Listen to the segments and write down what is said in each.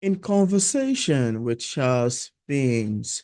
In conversation with Charles Baines.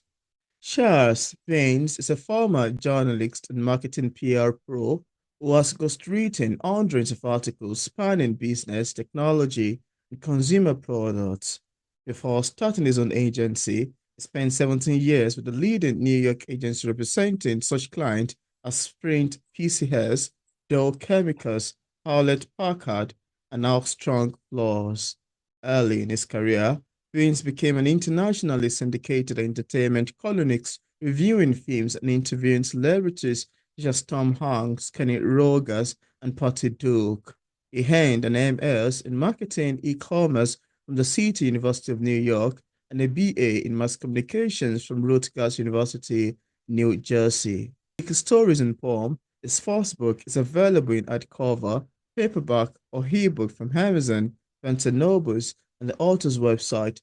Charles Baines is a former journalist and marketing PR pro who has ghostwritten hundreds of articles spanning business, technology, and consumer products. Before starting his own agency, he spent 17 years with the leading New York agency representing such clients as Sprint PCS, Dow Chemicals, Hewlett-Packard, and Armstrong Floors. Early in his career, Baines became an internationally syndicated entertainment columnist, reviewing films and interviewing celebrities such as Tom Hanks, Kenny Rogers, and Patty Duke. He earned an MS in marketing e-commerce from the City University of New York and a BA in mass communications from Rutgers University, New Jersey. His stories in poem, his first book is available in hardcover, paperback, or ebook from Amazon, Barnes& and Nobles, and the author's website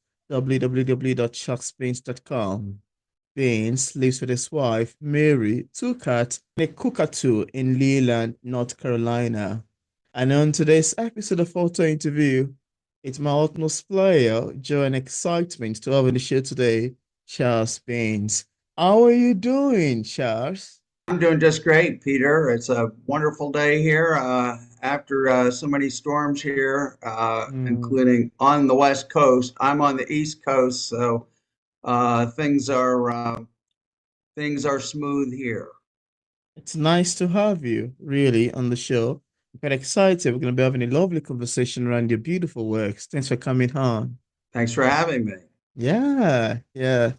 www.sharkspaints.com. Baines lives with his wife, Mary, two cats, and a cockatoo in Leland, North Carolina. And on today's episode of Auto Interview, it's my utmost pleasure, joy, and excitement to have on the show today, Charles Baines. How are you doing, Charles? I'm doing just great, Peter. It's a wonderful day here after so many storms here, Hmm. including on the West Coast. I'm on the East Coast, so uh, things are uh, things are smooth here. It's nice to have you, really, on the show. I'm quite excited. We're going to be having a lovely conversation around your beautiful works. Thanks for coming on. Thanks for having me. Yeah, yeah.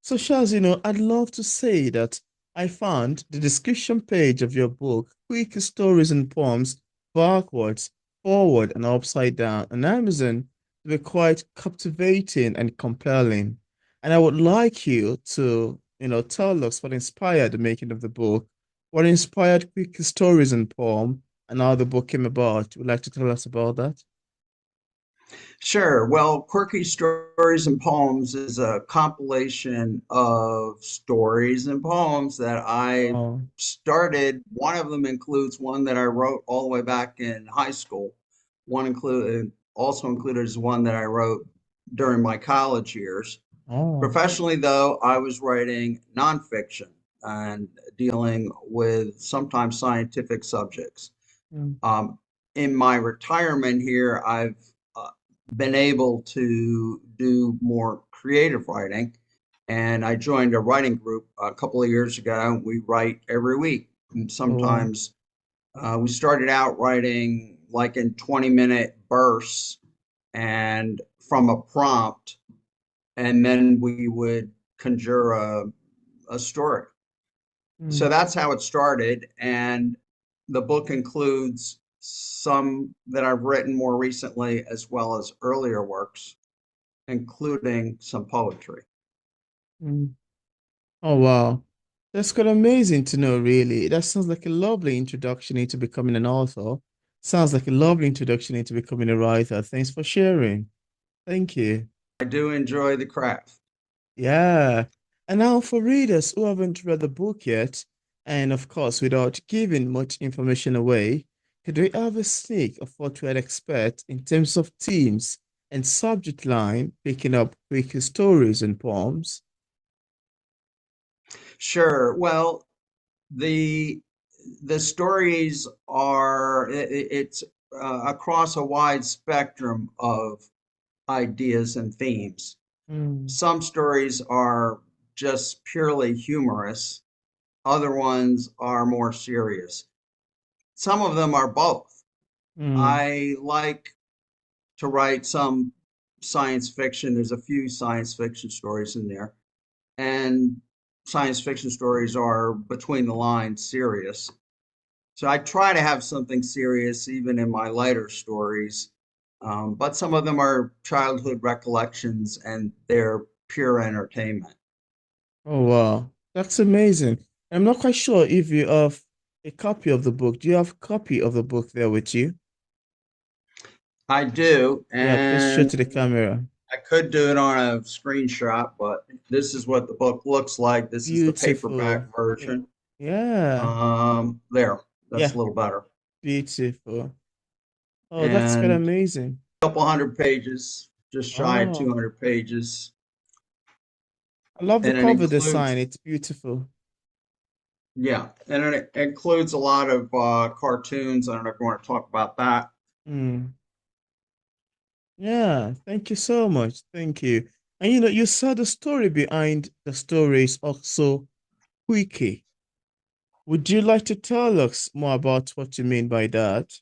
So, Shaz, I'd love to say that I found the description page of your book, Quick Stories and Poems, backwards, forward, and upside down on Amazon to be quite captivating and compelling. And I would like you to, tell us what inspired the making of the book, what inspired Quick Stories and Poem, and how the book came about. Would you like to tell us about that? Sure. Well, Quirky Stories and Poems is a compilation of stories and poems that I Oh, started. One of them includes one that I wrote all the way back in high school. One included also included is one that I wrote during my college years. oh. Professionally, though, I was writing nonfiction and dealing with sometimes scientific subjects. Mm. Um, in my retirement here, I've been able to do more creative writing. And I joined a writing group a couple of years ago. We write every week. And Oh, wow. sometimes we started out writing like in 20-minute bursts and from a prompt, and then we would conjure a story. So Mm. that's how it started. And the book includes some that I've written more recently, as well as earlier works, including some poetry. Mm. Oh, wow. That's quite amazing to know, really. That sounds like a lovely introduction into becoming an author. Sounds like a lovely introduction into becoming a writer. Thanks for sharing. Thank you. I do enjoy the craft. Yeah. And now for readers who haven't read the book yet, and of course, without giving much information away, could we have a sneak of what we'd expect in terms of themes and subject line, picking up quick stories and poems? Sure. Well, the the stories are it's across a wide spectrum of ideas and themes. Mm. Some stories are just purely humorous, other ones are more serious. Some of them are both. Mm. I like to write some science fiction. There's a few science fiction stories in there, and science fiction stories are between the lines serious. So I try to have something serious even in my lighter stories. But some of them are childhood recollections and they're pure entertainment. Oh, wow. That's amazing. I'm not quite sure if you have a copy of the book. Do you have a copy of the book there with you? I do, Yeah, please show and to the camera. I could do it on a screenshot, but this is what the book looks like. This is the Beautiful. paperback Yeah. version. Yeah. There, that's Yeah. a little better. Beautiful. Oh, that's quite And amazing. a couple hundred pages. just shy of Oh, 200 pages, I love the and it cover design. includes, It's beautiful. yeah, and it includes a lot of cartoons. I don't know if you want to talk about that. Mm. Yeah, thank you so much. Thank you. And you saw the story behind the story is also quickie. Would you like to tell us more about what you mean by that?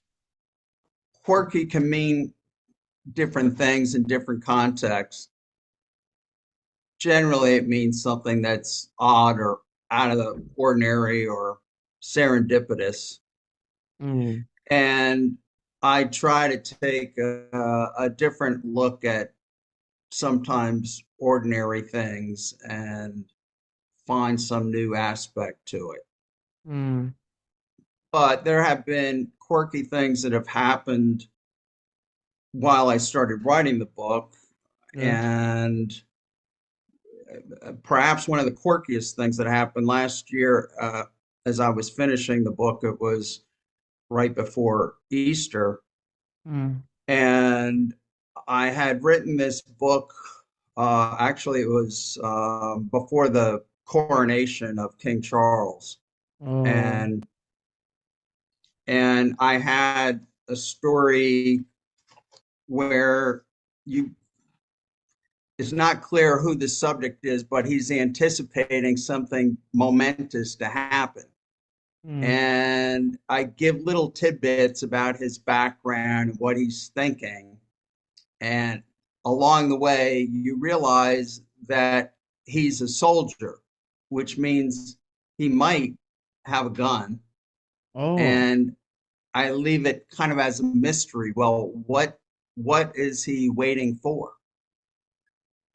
Quirky can mean different things in different contexts. Generally, it means something that's odd or out of the ordinary or serendipitous. Mm, And I try to take a different look at sometimes ordinary things and find some new aspect to it. mm, But there have been quirky things that have happened while I started writing the book. yeah. And perhaps one of the quirkiest things that happened last year, as I was finishing the book, it was right before Easter. Mm, And I had written this book. Actually, it was before the coronation of King Charles, oh, and I had a story where you it's not clear who the subject is, but he's anticipating something momentous to happen. mm, And I give little tidbits about his background, what he's thinking. And along the way, you realize that he's a soldier, which means he might have a gun. oh, And I leave it kind of as a mystery. Well, what is he waiting for?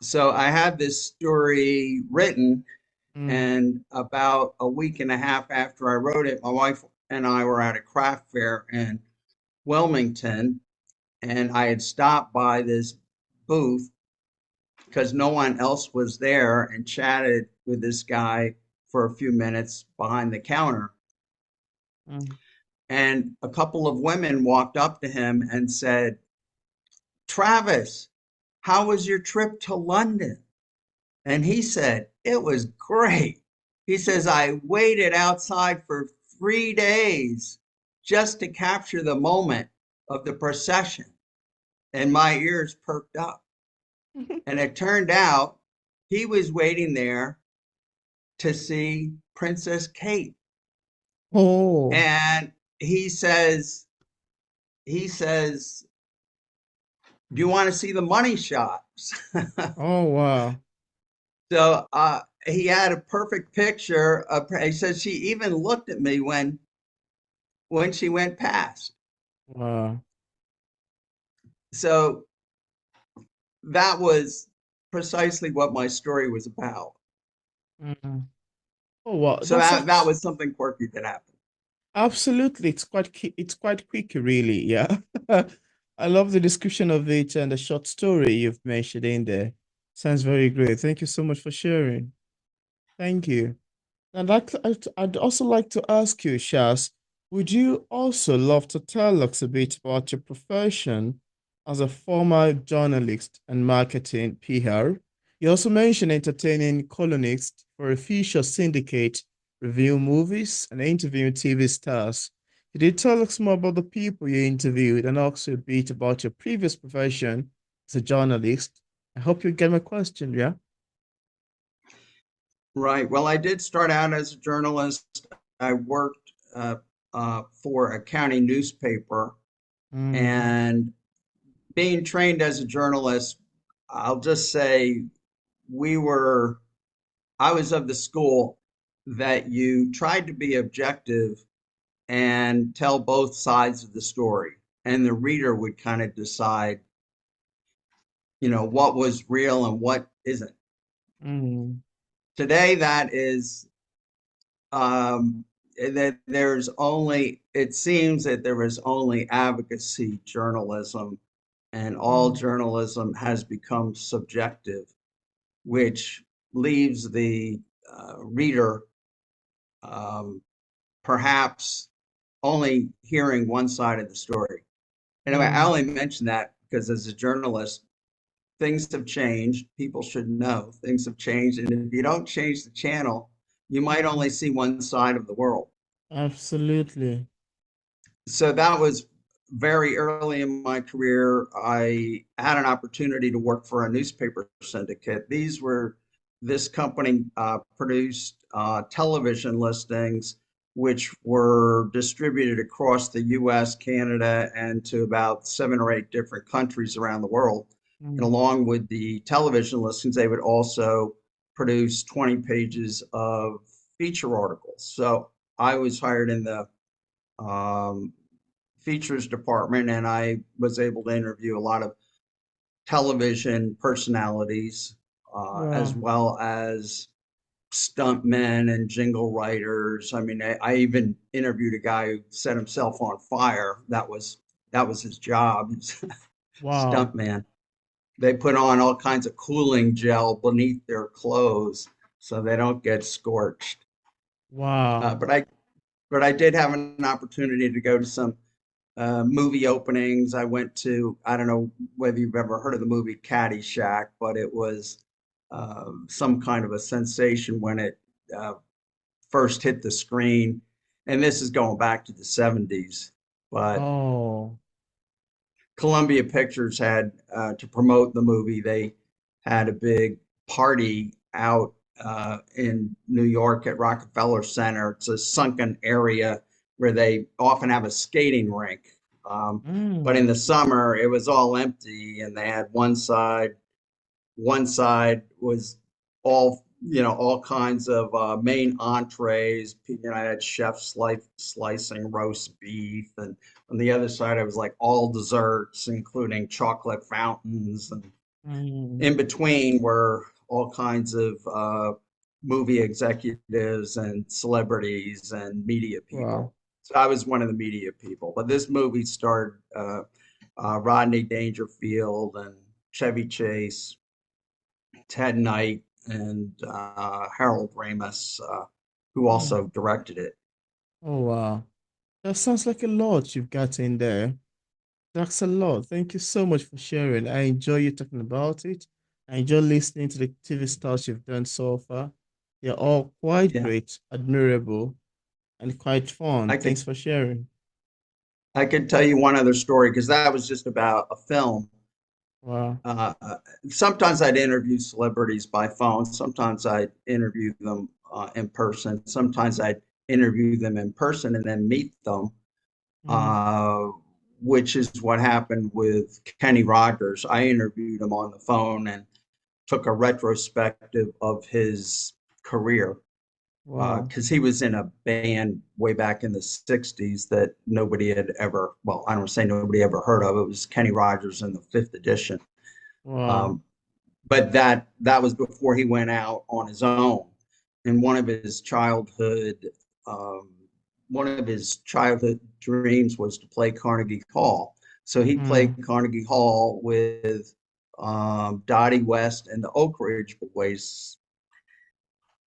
So I had this story written, mm, and about a week and a half after I wrote it, my wife and I were at a craft fair in Wilmington, and I had stopped by this booth because no one else was there and chatted with this guy for a few minutes behind the counter. mm. And a couple of women walked up to him and said, Travis, how was your trip to London? And he said, it was great. He says, I waited outside for 3 days just to capture the moment of the procession. And my ears perked up. And it turned out he was waiting there to see Princess Kate. Oh, And he says, he says, do you want to see the money shots? oh, wow, So he had a perfect picture of, he says she even looked at me when she went past. wow. So that was precisely what my story was about. Mm. Oh, wow. So That's that actually was something quirky that happened. absolutely. It's quite quick, really. Yeah. I love the description of it and the short story you've mentioned in there. Sounds very great. Thank you so much for sharing. Thank you. And I'd also like to ask you, Shaz, would you also love to tell us a bit about your profession as a former journalist and marketing PR? You also mentioned entertaining columnist for a feature syndicate, review movies, and interview TV stars. Could you tell us more about the people you interviewed and also a bit about your previous profession as a journalist? I hope you get my question, yeah? Right. Well, I did start out as a journalist. I worked for a county newspaper, Mm, and being trained as a journalist, I'll just say we were, I was of the school that you tried to be objective and tell both sides of the story, and the reader would kind of decide, what was real and what isn't. mm, Today, that is that there's only, it seems that there is only advocacy journalism, and all mm, journalism has become subjective, which leaves the reader um, perhaps only hearing one side of the story. Anyway, I mm. only mention that because as a journalist, things have changed. People should know things have changed. And if you don't change the channel, you might Mhm. only see one side of the world. Absolutely. So that was very early in my career. I had an opportunity to work for a newspaper syndicate. This company produced television listings, which were distributed across the US, Canada, and to about 7 or 8 different countries around the world. And Mm. along with the television listings, they would also produce 20 pages of feature articles. So I was hired in the um, features department, and I was able to interview a lot of television personalities, as Wow. well as stuntmen and jingle writers. I mean, I even interviewed a guy who set himself on fire. That was his job. He's a Wow. stuntman. They put on all kinds of cooling gel beneath their clothes so they don't get scorched. Uh, Wow. but I but I did have an opportunity to go to some movie openings. I went to, I don't know whether you've ever heard of the movie Caddyshack, but it was some kind of a sensation when it uh, first hit the screen. And this is going back to the 70s. But Oh. Columbia Pictures had, to promote the movie, they had a big party out in New York at Rockefeller Center. It's a sunken area where they often have a skating rink. Um, but in Mm. the summer, it was all empty, and they had one side was all kinds of main entrees. I had chef slicing roast beef, and on the other side, it was like all desserts, including chocolate fountains, and Mm. in between were all kinds of movie executives and celebrities and media Wow. people. So I was one of the media people. But this movie starred Rodney Dangerfield and Chevy Chase, Ted Knight, and Harold Ramis, who Mm. also directed it. Oh, wow. That sounds like a lot you've got in there. That's a lot. Thank you so much for sharing. I enjoy you talking about it. I enjoy listening to the TV stars you've done so far. They're all quite Yeah, great, admirable, and quite fun. I Thanks could for sharing. I could tell you one other story because that was just about a film. Wow. Uh, Sometimes I'd interview celebrities by phone. Sometimes I'd interview them in person. Sometimes I'd interview them in person and then meet them, Mm. uh, which is what happened with Kenny Rogers. I interviewed him on the phone and took a retrospective of his career Wow. because he was in a band way back in the 60s that nobody had ever, well, I don't say nobody ever heard of. It was Kenny Rogers and the Fifth Edition. Wow. Um, but that was before he went out on his own. And um, one of his childhood dreams was to play Carnegie Hall. So he Mm. played Carnegie Hall with Dottie West and the Oak Ridge Boys.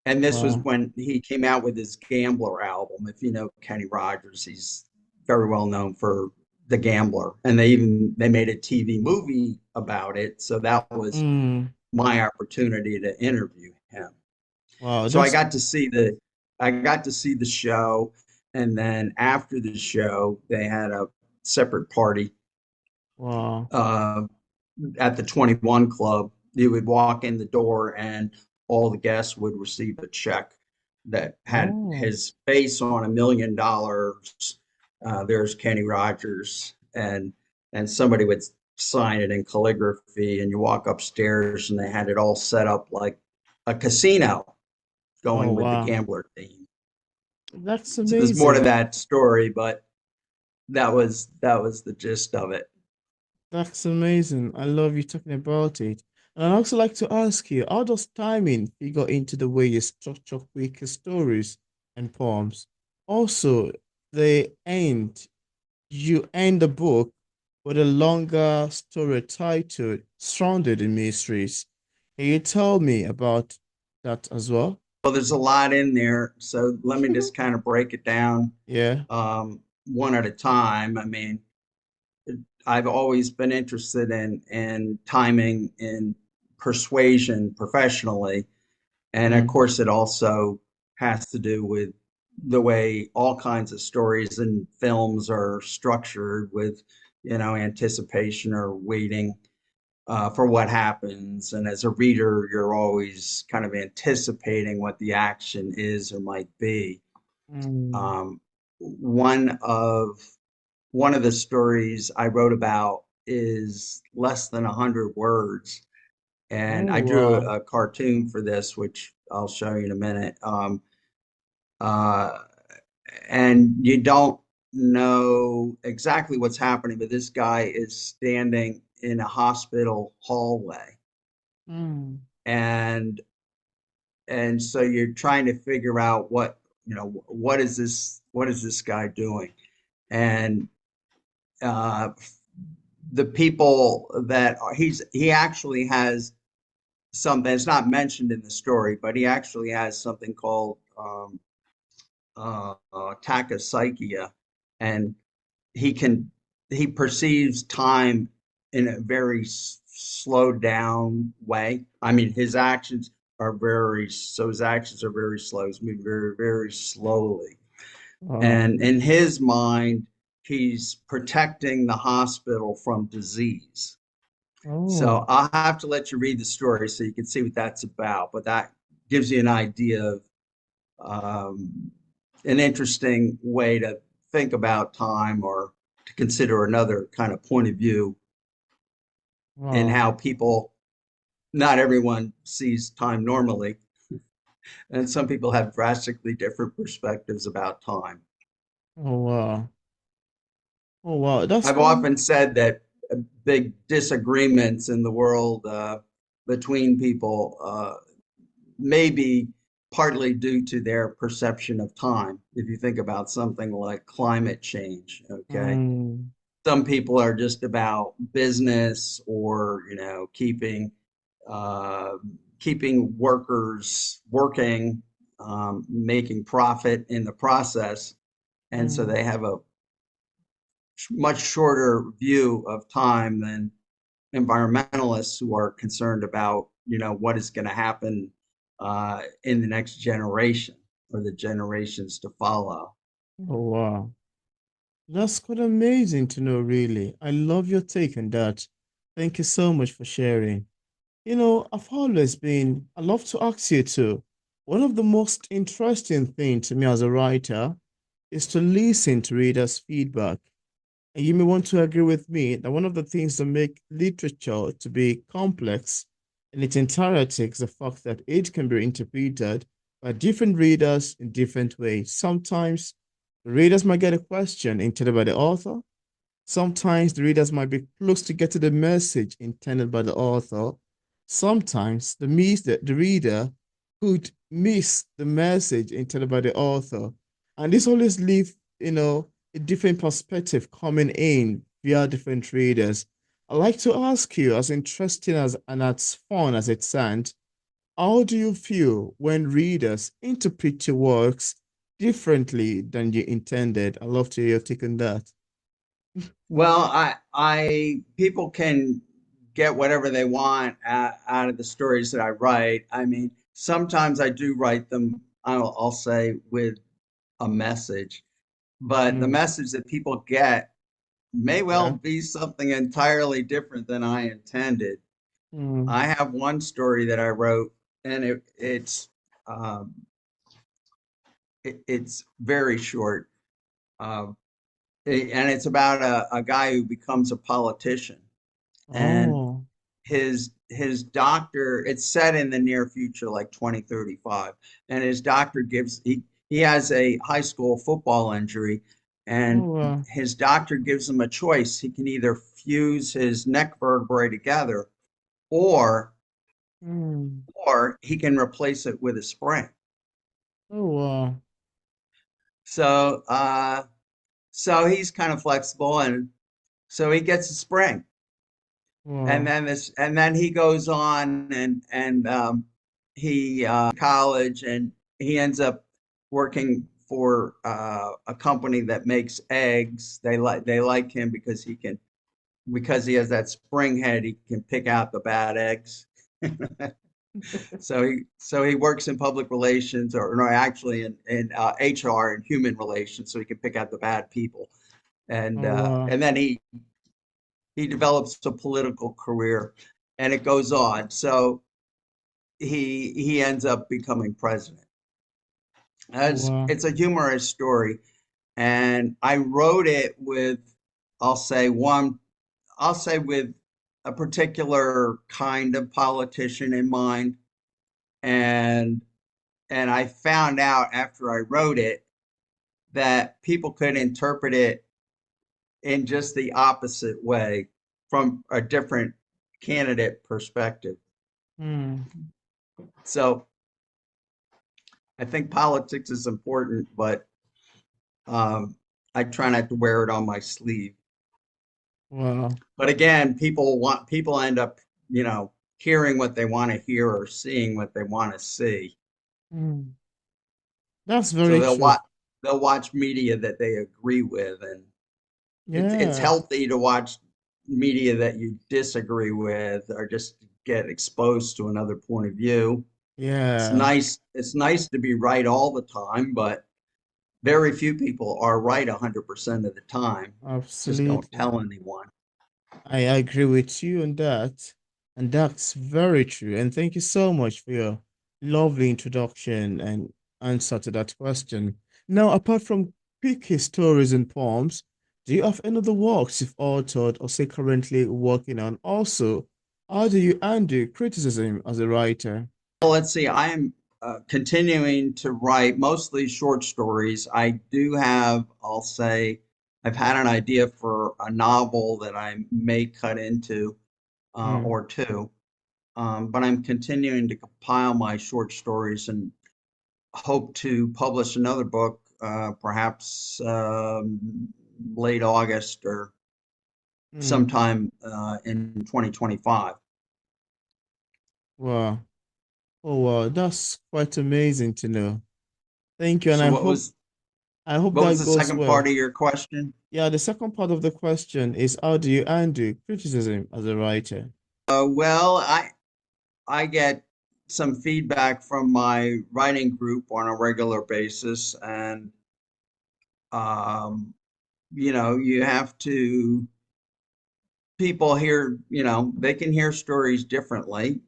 And this was Wow. when he came out with his Gambler album. If you know Kenny Rogers, he's very well known for The Gambler. And they made a TV movie about it. So that was Mm. my opportunity to interview him. Wow. So That's I got to see the show, and then after the show, they had a separate party wow. uh, at the 21 Club. You would walk in the door, and all the guests would receive a check that had Oh. his face on $1 million. There's Kenny Rogers, and somebody would sign it in calligraphy, and you walk upstairs, and they had it all set up like a casino Oh, going with the wow. gambler theme. That's So there's more to amazing. that story, but that was the gist of it. That's amazing. I love you talking about it. And I'd also like to ask you, how does timing figure into the way you structure quick stories and poems? Also, the end, you end the book with a longer story titled Stranded in Mysteries. Can you tell me about that as well? Well, there's a lot in there, so let me just kind of break it down Yeah. one at a time. I mean, I've always been interested in timing and persuasion professionally. And of Mm, course, it also has to do with the way all kinds of stories and films are structured with, anticipation or waiting for what happens. And as a reader, you're always kind of anticipating what the action is or might be. mm. Um, one of one of the stories I wrote about is less than 100 words, and Oh, I drew wow. a cartoon for this, which I'll show you in a minute. Uh, and you don't know exactly what's happening, but this guy is standing in a hospital hallway, Mm, and so you're trying to figure out what is this guy doing, and uh, the people that he actually has something. It's not mentioned in the story, but he actually has something called tachypsychia, and he can he perceives time in a very slowed down way. I mean, his actions are very slow. He's moving very, very slowly. wow. And in his mind, he's protecting the hospital from disease. So Oh, I'll have to let you read the story so you can see what that's about. But that gives you an idea of um, an interesting way to think about time or to consider another kind of point of view in wow. how people, not everyone sees time normally, and some people have drastically different perspectives about time. Oh, wow. Oh, wow. That's I've quite. often said that big disagreements in the world between people may be partly due to their perception of time. If you think about something like climate change, okay, Mm, some people are just about business or uh, keeping workers working, making profit in the process, and so mm. they have a much shorter view of time than environmentalists who are concerned about what is going to happen in the next generation or the generations to follow. Oh, wow. That's quite amazing to know, really. I love your take on that. Thank you so much for sharing. I love to ask you too. One of the most interesting things to me as a writer is to listen to readers' feedback. And you may want to agree with me that one of the things that make literature to be complex in its entirety is the fact that it can be interpreted by different readers in different ways. Sometimes the readers might get a question intended by the author. Sometimes the readers might be close to getting the message intended by the author. Sometimes the reader could miss the message intended by the author. And this always leaves, a different perspective coming in via different readers. I'd like to ask you, as interesting as and as fun as it sounds, how do you feel when readers interpret your works differently than you intended? I'd love to hear your take on that. Well, people can get whatever they want out of the stories that I write. I mean, sometimes I do write them, I'll say, with a message, but the Mm, message that people get may well yeah. be something entirely different than I intended. Mm. I have one story that I wrote, and um, it's very short, uh, and it's about a guy who becomes a politician, and Oh, his doctor. It's set in the near future, like 2035, and his doctor he has a high school football injury, and oh, his doctor gives him a choice. He can either fuse his neck vertebrae together, or mm, he can replace it with a spring. oh, wow, So so he's kind of flexible, and so he gets a spring. wow, And then he goes on and he college, and he ends up working for a company that makes eggs. They like him because he can because he has that spring head, he can pick out the bad eggs. So he works in public relations, or no, actually in HR and human relations, so he can pick out the bad people. And Oh, wow. and then he develops a political career, and it goes on. So he ends up becoming president. Oh, As wow. it's a humorous story, and I wrote it with, I'll say one, I'll say with a particular kind of politician in mind, and and I found out after I wrote it that people could interpret it in just the opposite way from a different candidate perspective. Mm. So I think politics is important, but um, I try not to wear it on my sleeve. Wow. But again, people end up, hearing what they want to hear or seeing what they want to see. Mm. That's So very they'll true. watch they'll watch media that they agree with, and it's Yeah. healthy to watch media that you disagree with or just get exposed to another point of view. Yeah. It's nice to be right all the time, but very few people are right 100% of the time. Just don't Absolutely. tell anyone. I agree with you on that. And that's very true. And thank you so much for your lovely introduction and answer to that question. Now, apart from quick stories and poems, do you have any other works you've authored or say currently working on? Also, how do you handle criticism as a writer? Well, let's see. I am continuing to write mostly short stories. I do have, I'll say, I've had an idea for a novel that I may cut into Hmm. or two. But I'm continuing to compile my short stories and hope to publish another book, perhaps late August or Hmm. sometime in 2025. Wow. Oh, wow. That's quite amazing to know. Thank you. And So I what hope was I hope what was that the goes second part well. of your question? Yeah, the second part of the question is how do you undo criticism as a writer? Well, I get some feedback from my writing group on a regular basis, and um, you have to people hear, they can hear stories differently,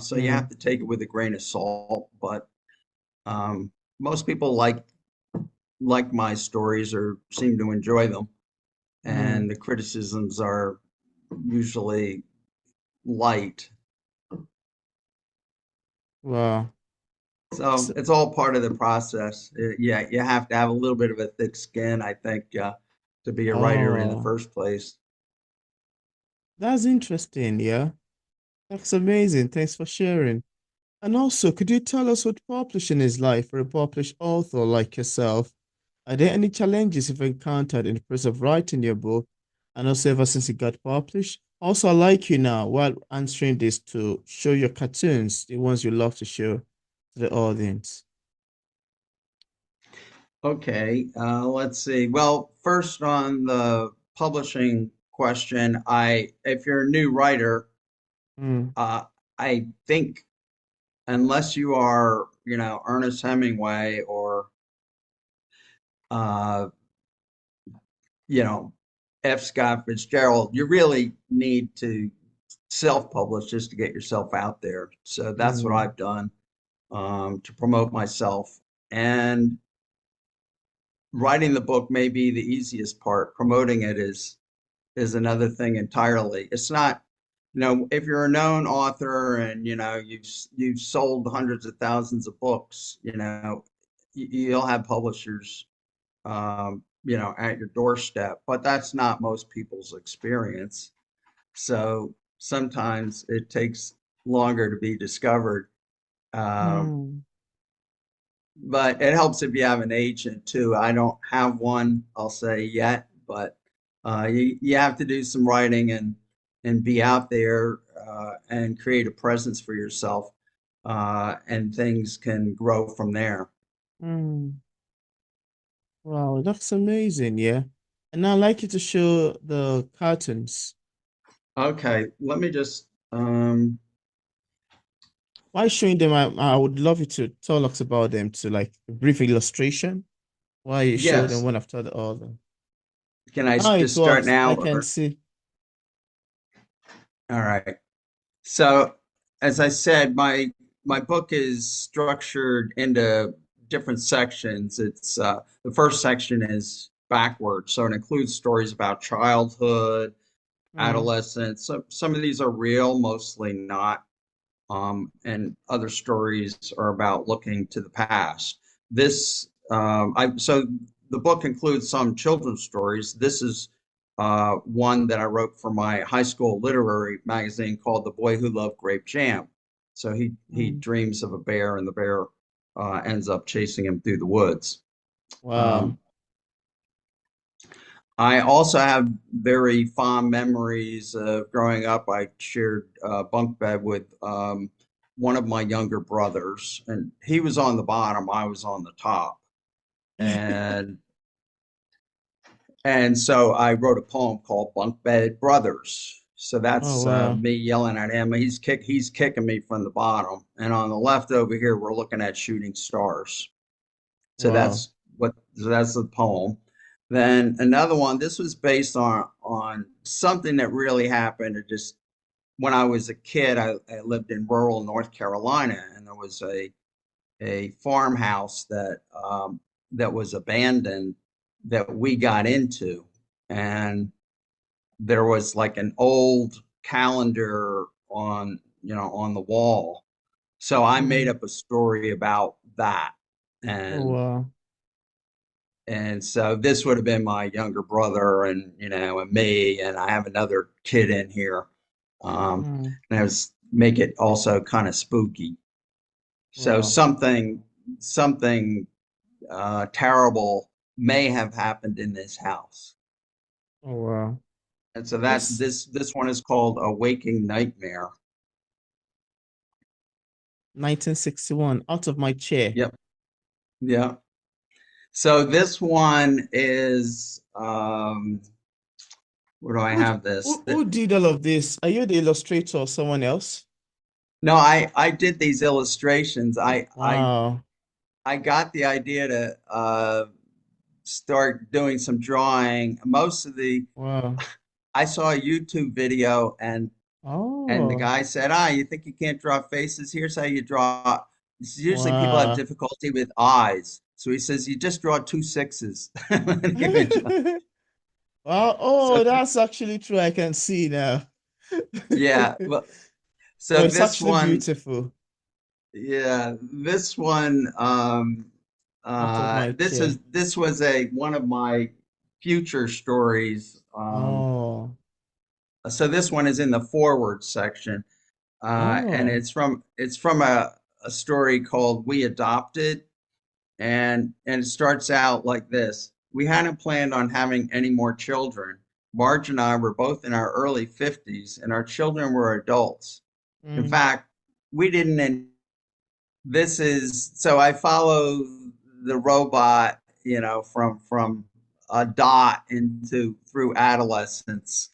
so you have Mm, to take it with a grain of salt. But um, most people like my stories or seem to enjoy them, mm, and the criticisms are usually light. wow. So So, it's all part of the process. Yeah, you have to have a little bit of a thick skin, I think, to be a writer in the oh, first place. that's interesting. Yeah, that's amazing. Thanks for sharing. And also, could you tell us what publishing is like for a published author like yourself? Are there any challenges you've encountered in the process of writing your book and also ever since it got published? Also, I like you now while answering this to show your cartoons, the ones you love to show to the audience. Okay, let's see. Well, first on the publishing question, if you're a new writer, Mm, uh, I think unless you are, Ernest Hemingway or, uh, you know, F. Scott Fitzgerald, you really need to self-publish just to get yourself out there. So that's what mm, I've done to promote myself. And writing the book may be the easiest part. Promoting it is another thing entirely. It's not, if you're a known author and you've sold hundreds of thousands of books, you'll have publishers, at your doorstep. But that's not most people's experience. So sometimes it takes longer to be discovered. Um, mm, but it helps if you have an agent too. I don't have one, I'll say yet, but you have to do some writing and be out there and create a presence for yourself, and things can grow from there. mm. Wow, that's amazing. Yeah. And I'd like you to show the cartoons. Okay, let me just Why showing them? I would love you to tell us about them to like a brief illustration. Why you show them yes. one after the other. Can I Now it just start works. now I can or see. all right. So, as I said, my book is structured into different sections. It's the first section is backwards, so it includes stories about childhood, Mm, adolescence. Some of these are real, mostly not. And other stories are about looking to the past. This, so the book includes some children's stories. This is one that I wrote for my high school literary magazine called The Boy Who Loved Grape Jam. So he mm. dreams of a bear, and the bear ends up chasing him through the woods. Wow. Um, I also have very fond memories of growing up. I shared bunk bed with one of my younger brothers, and he was on the bottom, I was on the top. And and so I wrote a poem called Bunk Bed Brothers. So Oh that's wow. me yelling at him. He's kicking me from the bottom, and on the left over here we're looking at shooting stars. So Wow. that's the poem. Then another one. This was based on something that really happened. It just when I was a kid, I lived in rural North Carolina, and there was a farmhouse that was abandoned that we got into, and there was like an old calendar on the wall. So I made Mm. up a story about that, Oh and wow. And so this would have been my younger brother and me, and I have another kid in here. Mm. And I was make it also kind of spooky. So Wow. something terrible may have happened in this house. Oh wow. And so that This this one is called A Waking Nightmare. 1961, out of my chair. Yep. Yeah. So this one is where do I Who, have this? who did all of this? Are you the illustrator or someone else? No, I did these illustrations. Wow. I got the idea to start doing some drawing. Most of the Wow. I saw a YouTube video and the Oh. guy said, you think you can't draw faces? Here's how you draw. Usually people have Wow. difficulty with eyes. So he says, you just draw two sixes. Wow. So Oh, that's actually true. I can see now. yeah, well, Oh, so it's this actually one, beautiful. yeah, this one, Out of my chair. this was a one of my future stories. Oh. So this one is in the forward section, and Oh. it's from a story called "We Adopted," and it starts out like this: We hadn't planned on having any more children. Marge and I were both in our early 50s, and our children were adults. In Mm, fact, we didn't. This is so I follow the robot, from a dot into through adolescence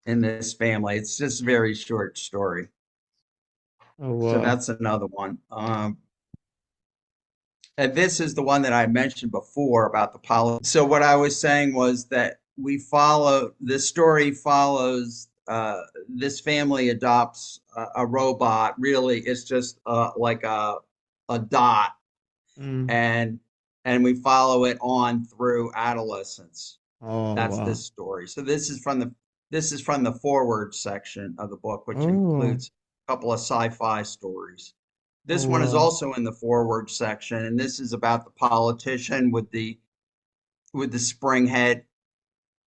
in this family. It's just a very short story. oh So wow. that's another one. And this is the one that I mentioned before about the policy. So what I was saying was that this story follows this family adopts a robot. Really, it's just like a dot, Mm. and we follow it on through adolescence. Oh That's wow. this story. So this is from the forward section of the book, which Oh. includes a couple of sci-fi stories. Oh This one is wow. also in the forward section, and this is about the politician with the spring head,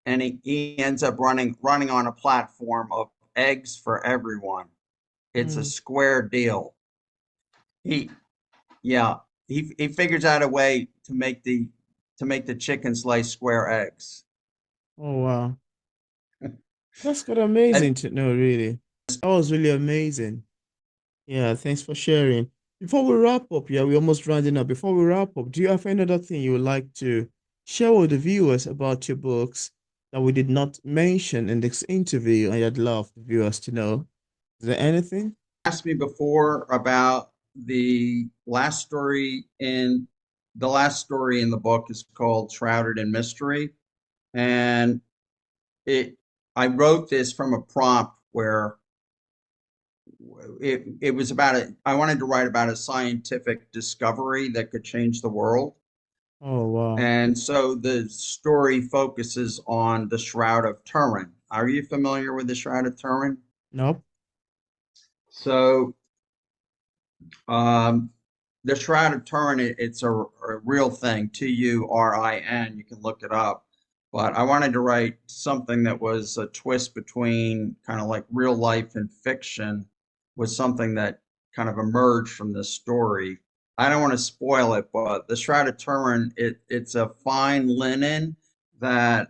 and he ends up running on a platform of eggs for everyone. It's a Mm. square deal. He Yeah, he figures out a way to make the chickens lay square eggs. Oh wow. That's quite And amazing to know, really. That was really amazing. Yeah, thanks for sharing. Before we wrap up, yeah, we're almost rounding up. Before we wrap up, do you have any other thing you would like to share with the viewers about your books? that we did not mention in this interview and I'd love the viewers to know? Is there anything? Asked me before about the last story in the book is called Shrouded in Mystery. And it I wrote this from a prompt where it was about I wanted to write about a scientific discovery that could change the world. Oh, wow. And so the story focuses on the Shroud of Turin. Are you familiar with the Shroud of Turin? Nope. So um, the Shroud of Turin, it's a real thing, Turin. You can look it up. But I wanted to write something that was a twist between kind of like real life and fiction, was something that kind of emerged from this story. I don't want to spoil it, but the Shroud of Turin, it's a fine linen that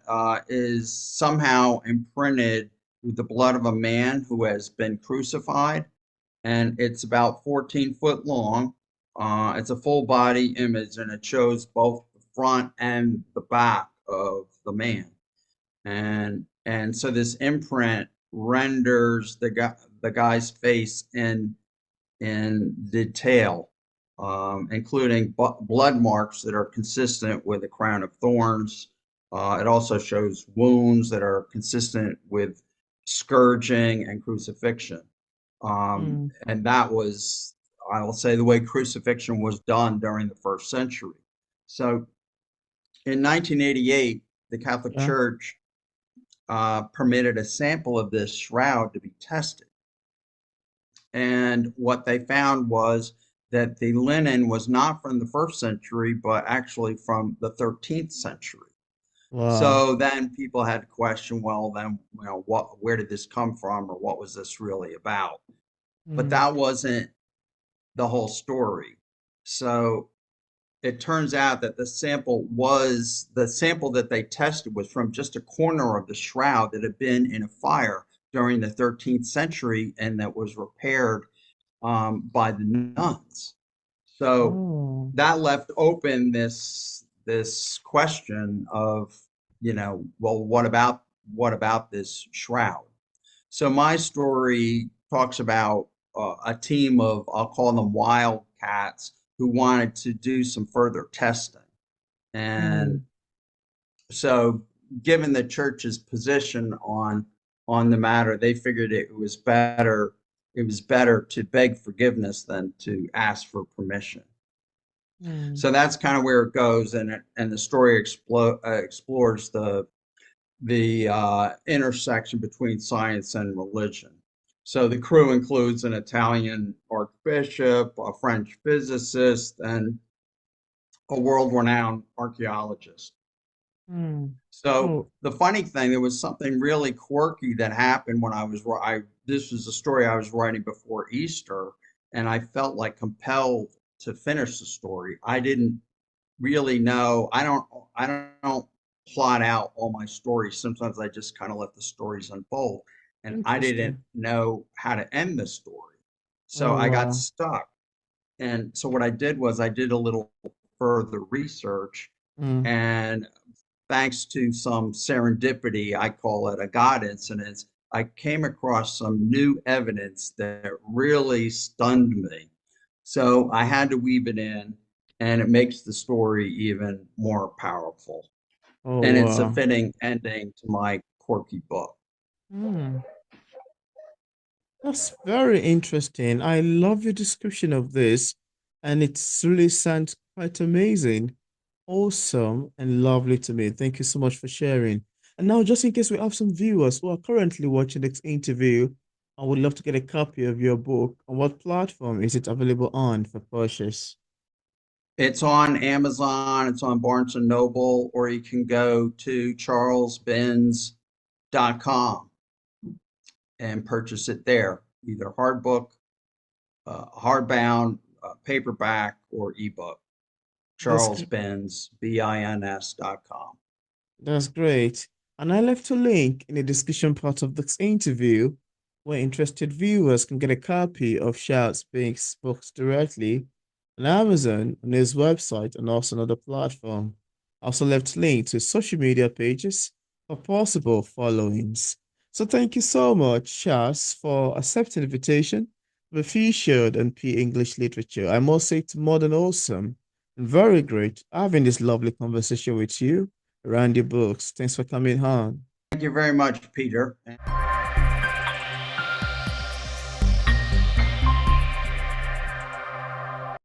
is somehow imprinted with the blood of a man who has been crucified, and it's about 14 foot long. It's a full body image, and it shows both the front and the back of the man. And so this imprint renders the guy's face in detail, including blood marks that are consistent with the crown of thorns. It also shows wounds that are consistent with scourging and crucifixion. Mm, And that was, I will say, the way crucifixion was done during the first century. So in 1988, the Catholic yeah. Church permitted a sample of this shroud to be tested. And what they found was that the linen was not from the first century, but actually from the 13th century. Wow. So then people had to question, well, then, where did this come from, or what was this really about? But Mm, that wasn't the whole story. So it turns out that the sample that they tested was from just a corner of the shroud that had been in a fire during the 13th century, and that was repaired by the nuns. So oh, that left open this question of, well, what about this shroud? So my story talks about a team of, I'll call them wildcats, who wanted to do some further testing. And mm, so, given the church's position on the matter, they figured it was better to beg forgiveness than to ask for permission. mm. So that's kind of where it goes, and the story explores the intersection between science and religion. So the crew includes an Italian archbishop, a French physicist, and a world-renowned archaeologist. Mm. So Oh, the funny thing, there was something really quirky that happened when this was a story I was writing before Easter, and I felt like compelled to finish the story. I didn't really know. I don't plot out all my stories. Sometimes I just kind of let the stories unfold, and I didn't interesting. know how to end the story. So Oh, I got wow. stuck. And so what I did was I did a little further research, Mm. and thanks to some serendipity, I call it a God incident, I came across some new evidence that really stunned me. So I had to weave it in, and it makes the story even more powerful. Oh, And it's a wow. fitting ending to my quirky book. Mm. That's very interesting. I love your description of this, and it really sounds quite amazing, awesome, and lovely to me. Thank you so much for sharing. And now, just in case we have some viewers who are currently watching this interview, I would love to get a copy of your book. On what platform is it available on for purchase? It's on Amazon, it's on Barnes and Noble, or you can go to charlesbenz.com and purchase it there, either hard book, hardbound, paperback, or ebook. That's charlesbins.com. That's great. And I left a link in the discussion part of this interview where interested viewers can get a copy of Shout's Pink's books directly on Amazon, on his website, and also on other platform. I also left links to social media pages for possible followings. So thank you so much, Charles, for accepting the invitation to be featured on P English Literature. I must say it's more than awesome and very great having this lovely conversation with you around your books. Thanks for coming on. Thank you very much, Peter.